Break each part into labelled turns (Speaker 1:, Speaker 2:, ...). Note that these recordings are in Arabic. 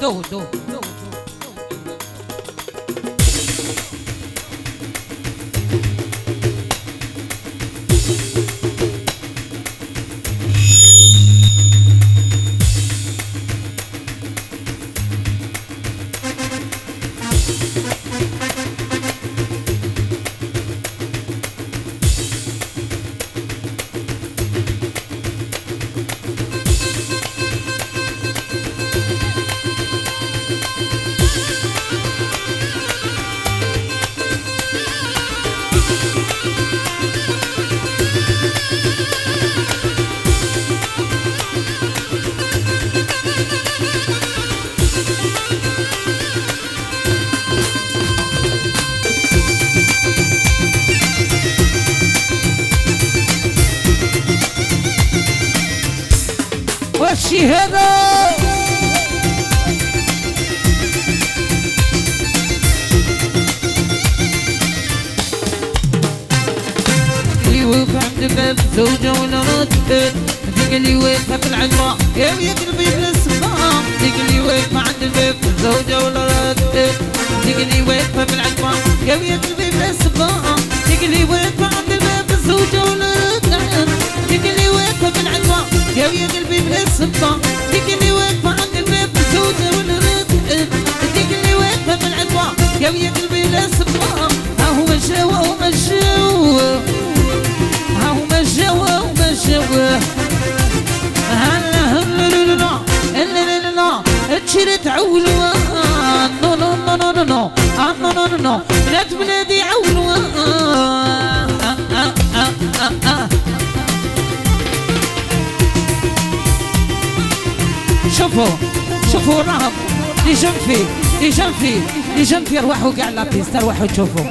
Speaker 1: دو وشي هذا اللي وقف عند الباب زوجة ولا راتب ديك اللي واقفة في العجوة يا قلبي بلا صفاء ديك اللي واقفة عند الباب زوجة ولا راتب ديك اللي واقفة في العجوة يا قلبي بلا صفاء ديك اللي واقفة عند الباب زوجة ولا راتب ديك اللي واقفة في العجوة يا قلبي بلا صفاء ديك اللي واقفة عند الباب زوجة ولا راتب ديك اللي واقفة في العجوة يا قلبي بلا صفاء هو مشاوى ومشاوى هاو مشاوى ومشاوى هلا هلا لا لا لا لا تشيرت عولوا نو نو نو نو نو نو نو نو نو نو بلاد بلادي عولوا شوفوا الرهب لي جنفي ارواحوا كاع لا بيست ارواحوا تشوفوا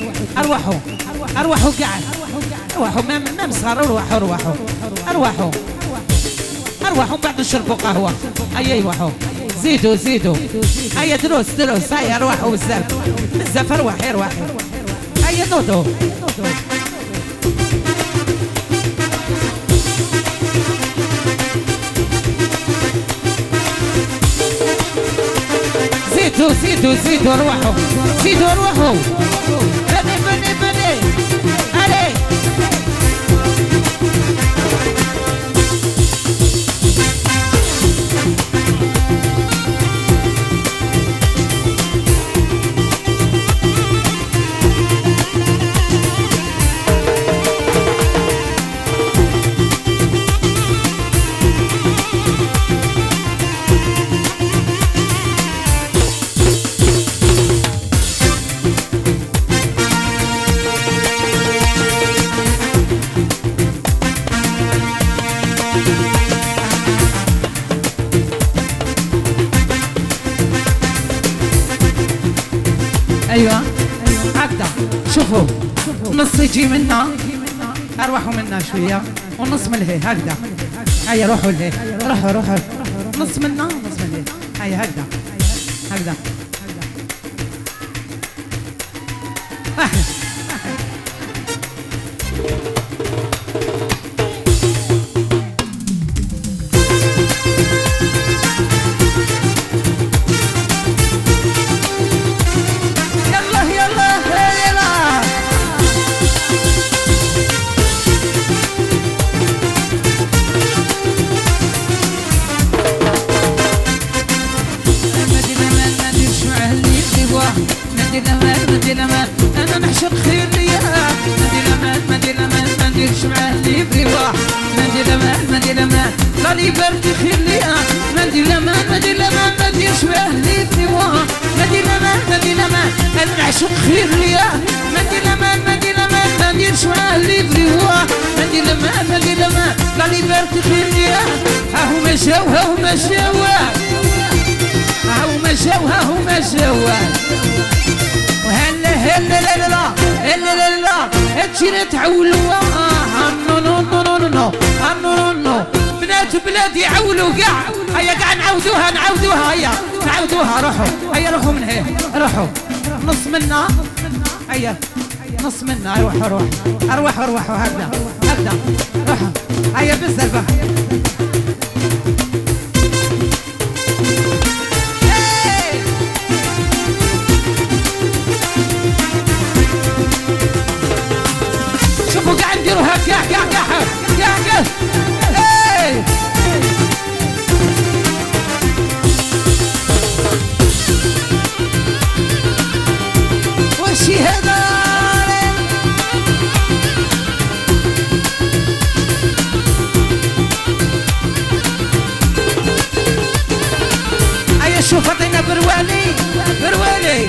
Speaker 1: ارواحوا كاع ارواحوا ما مسهر ارواحوا بعد نشربوا قهوه ايوه زيدوا هيا دروس هيا ارواحوا بزاف ارواحي هيا نوضوا زيدوا ارواحوا بني علي ايوه هكذا شوفوا نص يجي منا اروحوا منا شويه ونص من الهي هكذا هيا روحوا الهي روحوا نص منا ونص من الهي هيا هكذا انا نعشق خير ليا مدي الامان ما نديرش معاه اللي يبري واحد مدي الامان لا لي بردي خير ليا مدي الامان ما نديرش معاه اللي يبري واحد مدي الامان انا نعشق خير ليا مدي الامان ما نديرش معاه اللي يبري واحد مدي الامان لا لي بردي خير ليا هاهو مشاو وهلا لا تشير تعولوا نو بنات بلادي يعولوا كاع هيا كاع نعاودوها هيا روحوا من هنا روحوا نص منا هيا نص منا روحوا هكذا روحوا هيا بالزربه ديروها كاع كاع كاع كاع كاع. ايه وشي هذا ايا شوف عطينا بروالي بروالي